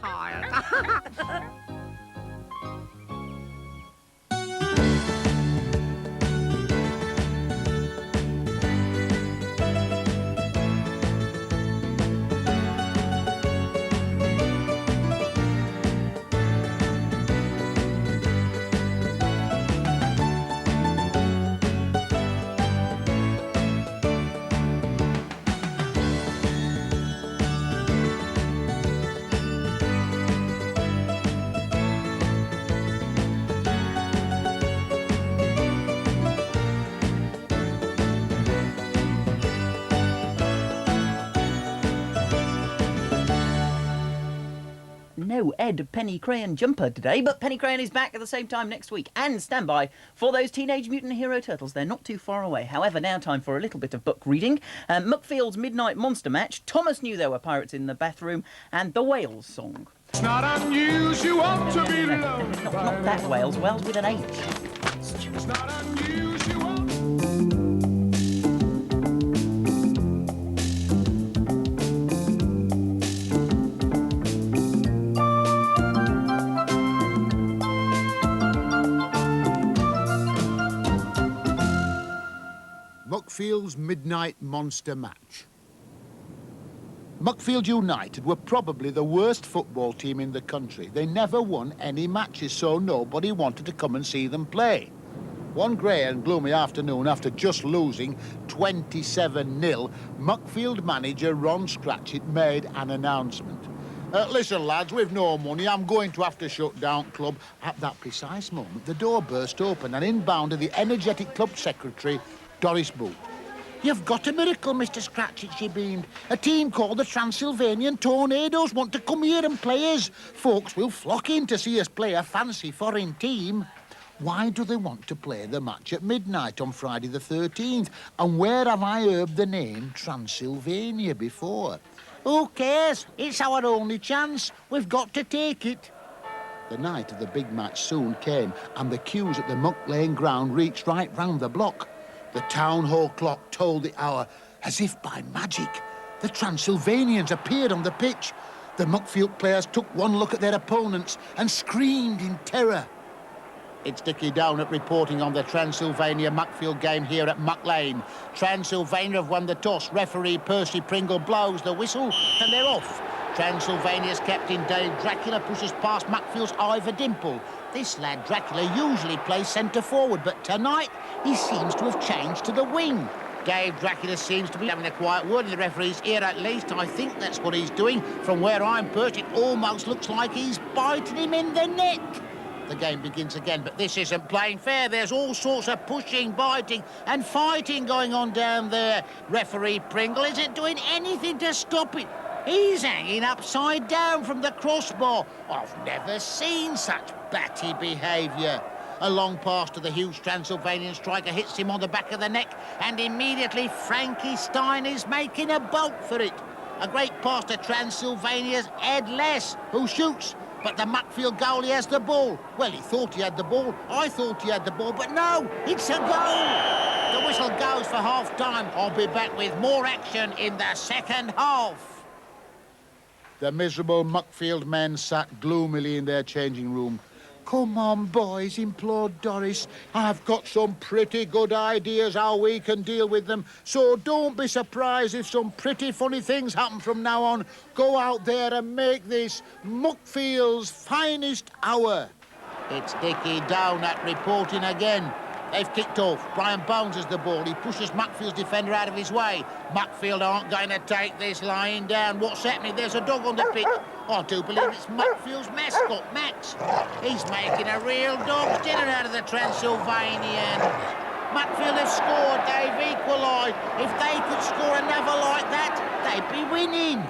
tired. No Ed Penny Crayon jumper today, but Penny Crayon is back at the same time next week. And stand by for those Teenage Mutant Hero Turtles. They're not too far away. However, now time for a little bit of book reading. Muckfield's Midnight Monster Match, Thomas Knew There Were Pirates in the Bathroom, and The Whales Song. It's not unusual to be loved. Not that Wales, Wales with an H. It's not unusual. Muckfield's Midnight Monster Match. Muckfield United were probably the worst football team in the country. They never won any matches, so nobody wanted to come and see them play. One grey and gloomy afternoon, after just losing 27-0, Muckfield manager Ron Scratchit made an announcement. Listen, lads, we've no money. I'm going to have to shut down club. At that precise moment, the door burst open and in bounded the energetic club secretary, Doris Boot. You've got a miracle, Mr. Scratchit, she beamed. A team called the Transylvanian Tornadoes want to come here and play us. Folks will flock in to see us play a fancy foreign team. Why do they want to play the match at midnight on Friday the 13th? And where have I heard the name Transylvania before? Who cares? It's our only chance. We've got to take it. The night of the big match soon came, and the queues at the Muck Lane ground reached right round the block. The town hall clock told the hour, as if by magic. The Transylvanians appeared on the pitch. The Muckfield players took one look at their opponents and screamed in terror. It's Dickie Downett reporting on the Transylvania-Muckfield game here at Muck Lane. Transylvania have won the toss. Referee Percy Pringle blows the whistle and they're off. Transylvania's captain Dave Dracula pushes past Muckfield's Ivor Dimple. This lad Dracula usually plays centre forward, but tonight he seems to have changed to the wing. Dave Dracula seems to be having a quiet word in the referee's ear at least. I think that's what he's doing. From where I'm perched, it almost looks like he's biting him in the neck. The game begins again, but this isn't playing fair. There's all sorts of pushing, biting and fighting going on down there. Referee Pringle isn't doing anything to stop it. He's hanging upside down from the crossbar. I've never seen such batty behaviour. A long pass to the huge Transylvanian striker hits him on the back of the neck, and immediately Frankie Stein is making a bolt for it. A great pass to Transylvania's Ed Less, who shoots, but the Muckfield goalie has the ball. Well, he thought he had the ball. I thought he had the ball, but no, it's a goal. The whistle goes for half-time. I'll be back with more action in the second half. The miserable Muckfield men sat gloomily in their changing room. Come on, boys, implored Doris. I've got some pretty good ideas how we can deal with them, so don't be surprised if some pretty funny things happen from now on. Go out there and make this Muckfield's finest hour. It's Dickie Downett reporting again. They've kicked off. Brian Bones has the ball. He pushes Muckfield's defender out of his way. Muckfield aren't going to take this lying down. What's happening? There's a dog on the pitch. I do believe it's Muckfield's mascot, Max. He's making a real dog's dinner out of the Transylvanian. Muckfield have scored. They've equalised. If they could score another like that, they'd be winning.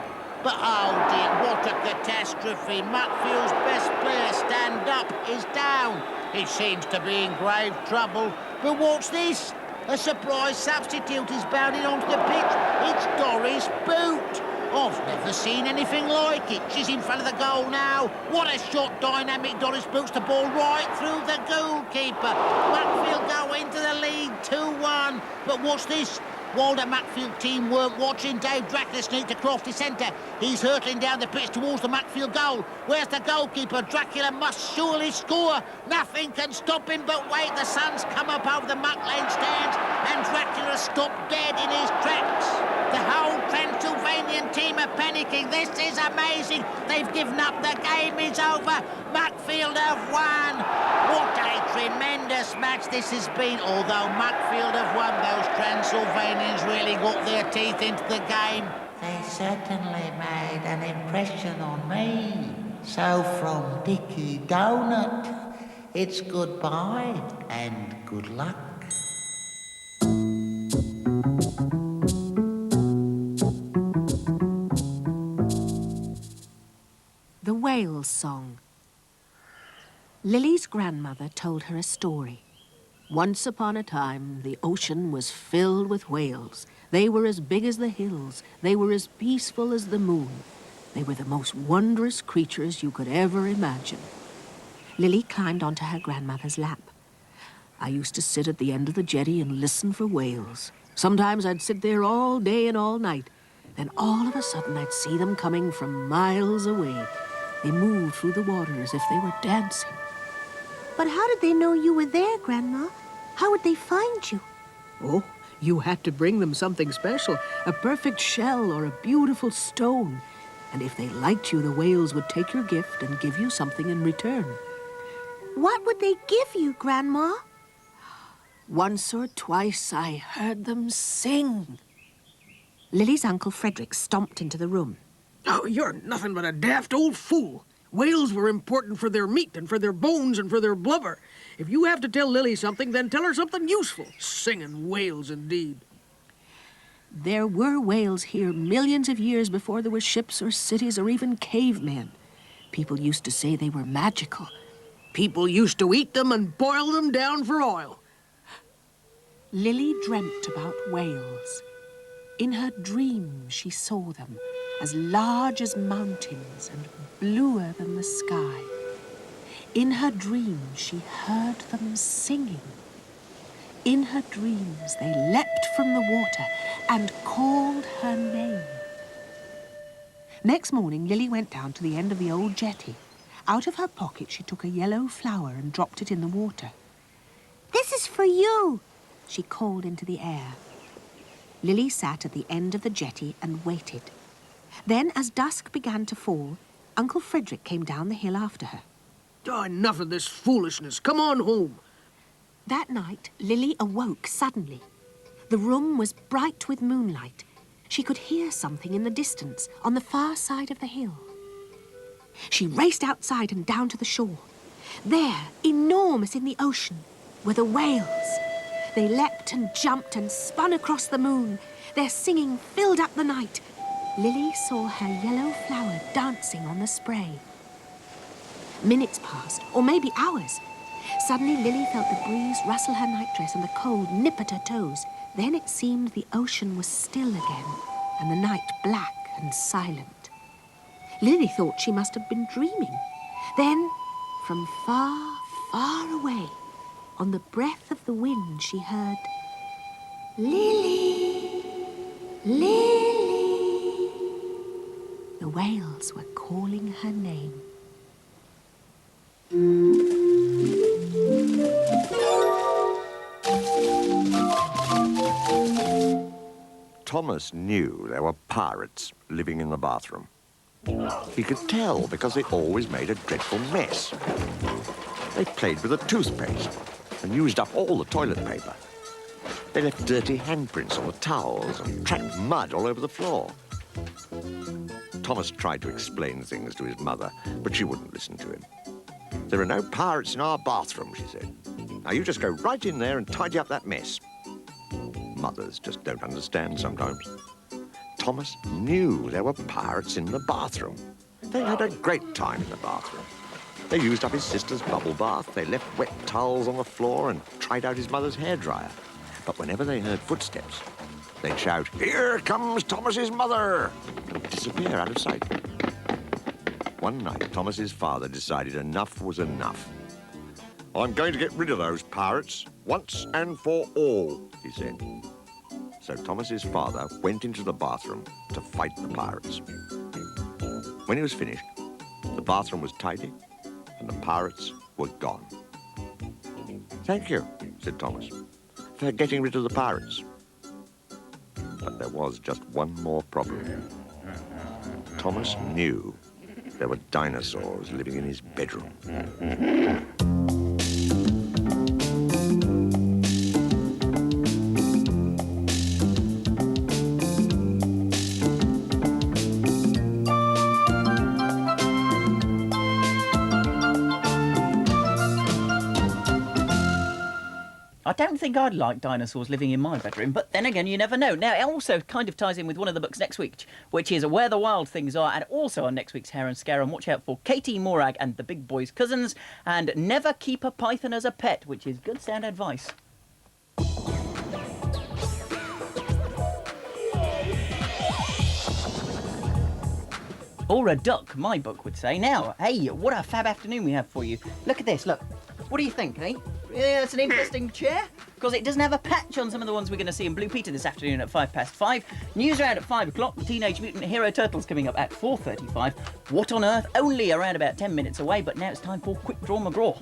But oh dear, what a catastrophe. Muckfield's best player, Stand Up, is down. He seems to be in grave trouble. But what's this? A surprise substitute is bounding onto the pitch. It's Doris Boot. I've never seen anything like it. She's in front of the goal now. What a shot. Dynamic Doris Boots the ball right through the goalkeeper. Muckfield go into the lead 2-1. But what's this? While the Muckfield team weren't watching, Dave Dracula sneaked across the centre. He's hurtling down the pitch towards the Muckfield goal. Where's the goalkeeper? Dracula must surely score. Nothing can stop him but wait. The sun's come up over the Muck Lane stands and Dracula stopped dead in his tracks. The whole Transylvanian team are panicking. This is amazing. They've given up. The game is over. Muckfield have won. What a tremendous match this has been. Although Muckfield have won, those Transylvanians really got their teeth into the game. They certainly made an impression on me. So from Dickie Donut, it's goodbye and good luck. The Whale Song. Lily's grandmother told her a story. Once upon a time, the ocean was filled with whales. They were as big as the hills. They were as peaceful as the moon. They were the most wondrous creatures you could ever imagine. Lily climbed onto her grandmother's lap. I used to sit at the end of the jetty and listen for whales. Sometimes I'd sit there all day and all night. Then all of a sudden I'd see them coming from miles away. They moved through the water as if they were dancing. But how did they know you were there, Grandma? How would they find you? Oh, you had to bring them something special, a perfect shell or a beautiful stone. And if they liked you, the whales would take your gift and give you something in return. What would they give you, Grandma? Once or twice I heard them sing. Lily's Uncle Frederick stomped into the room. Oh, you're nothing but a daft old fool. Whales were important for their meat and for their bones and for their blubber. If you have to tell Lily something, then tell her something useful. Singing whales, indeed. There were whales here millions of years before there were ships or cities or even cavemen. People used to say they were magical. People used to eat them and boil them down for oil. Lily dreamt about whales. In her dreams, she saw them as large as mountains and bluer than the sky. In her dreams, she heard them singing. In her dreams, they leapt from the water and called her name. Next morning, Lily went down to the end of the old jetty. Out of her pocket, she took a yellow flower and dropped it in the water. This is for you, she called into the air. Lily sat at the end of the jetty and waited. Then, as dusk began to fall, Uncle Frederick came down the hill after her. Oh, enough of this foolishness. Come on home. That night, Lily awoke suddenly. The room was bright with moonlight. She could hear something in the distance, on the far side of the hill. She raced outside and down to the shore. There, enormous in the ocean, were the whales. They leapt and jumped and spun across the moon. Their singing filled up the night. Lily saw her yellow flower dancing on the spray. Minutes passed, or maybe hours. Suddenly, Lily felt the breeze rustle her nightdress and the cold nip at her toes. Then it seemed the ocean was still again, and the night black and silent. Lily thought she must have been dreaming. Then, from far, far away, on the breath of the wind, she heard, "Lily, Lily." The whales were calling her name. Thomas knew there were pirates living in the bathroom. He could tell because they always made a dreadful mess. They played with a toothpaste and used up all the toilet paper. They left dirty handprints on the towels and tracked mud all over the floor. Thomas tried to explain things to his mother, but she wouldn't listen to him. "There are no pirates in our bathroom," she said. "Now you just go right in there and tidy up that mess." Mothers just don't understand sometimes. Thomas knew there were pirates in the bathroom. They had a great time in the bathroom. They used up his sister's bubble bath, they left wet towels on the floor and tried out his mother's hairdryer. But whenever they heard footsteps, they'd shout, "Here comes Thomas's mother!" and disappear out of sight. One night, Thomas's father decided enough was enough. "I'm going to get rid of those pirates, once and for all," he said. So Thomas's father went into the bathroom to fight the pirates. When he was finished, the bathroom was tidy and the pirates were gone. "Thank you," said Thomas, "for getting rid of the pirates." But there was just one more problem. Thomas knew there were dinosaurs living in his bedroom. I don't think I'd like dinosaurs living in my bedroom, but then again, you never know. Now, it also kind of ties in with one of the books next week, which is Where the Wild Things Are, and also on next week's Harum, Scarum. Watch out for Katie Morag and the Big Boys' Cousins, and Never Keep a Python as a Pet, which is good sound advice. Or a duck, my book would say. Now, hey, what a fab afternoon we have for you. Look at this, look. What do you think, eh? Yeah, it's an interesting chair, because it doesn't have a patch on some of the ones we're going to see in Blue Peter this afternoon at 5:05. News round at 5 o'clock. The Teenage Mutant Hero Turtles coming up at 4:35. What on Earth? Only around about 10 minutes away, but now it's time for Quick Draw McGraw.